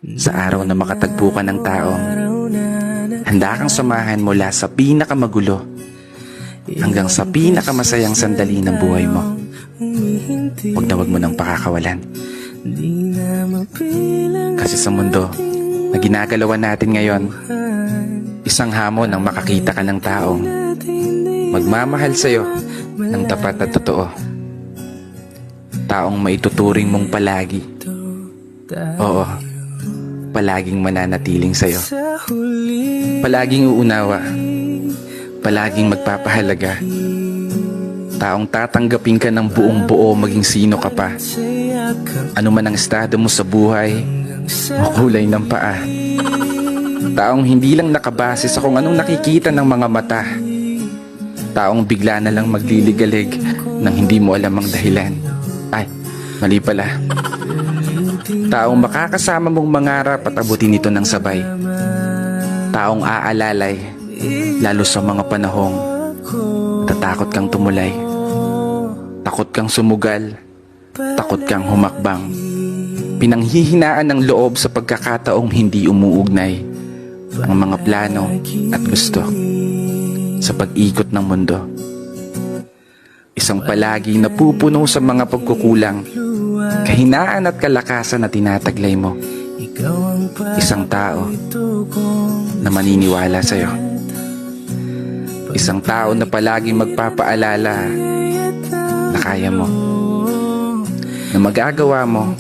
Sa araw na makatagpo ka ng taong handa kang samahan mula sa pinakamagulo hanggang sa pinakamasayang sandali ng buhay mo. Huwag mo nang pakakawalan. Kasi sa mundo na ginagalawan natin ngayon, isang hamon ang makakita ka ng taong magmamahal sa'yo ng tapat at totoo. Taong maituturing mong palagi. Oo, palaging mananatiling sa'yo. Palaging uunawa. Palaging magpapahalaga. Taong tatanggapin ka ng buong buo maging sino ka pa. Ano man ang estado mo sa buhay o kulay ng paa. Taong hindi lang nakabase sa kung anong nakikita ng mga mata. Taong bigla na lang magliligalig nang hindi mo alam ang dahilan. Ay, mali pala. Taong makakasama mong mangarap at abutin ito ng sabay. Taong aalalay, lalo sa mga panahong natatakot kang tumulay. Takot kang sumugal, takot kang humakbang. Pinanghihinaan ng loob sa pagkakataong hindi umuugnay ang mga plano at gusto sa pag-ikot ng mundo. Isang palagi napupuno sa mga pagkukulang, kahinaan at kalakasan na tinataglay mo. Isang tao na maniniwala sa'yo. Isang tao na palaging magpapaalala na kaya mo, na magagawa mo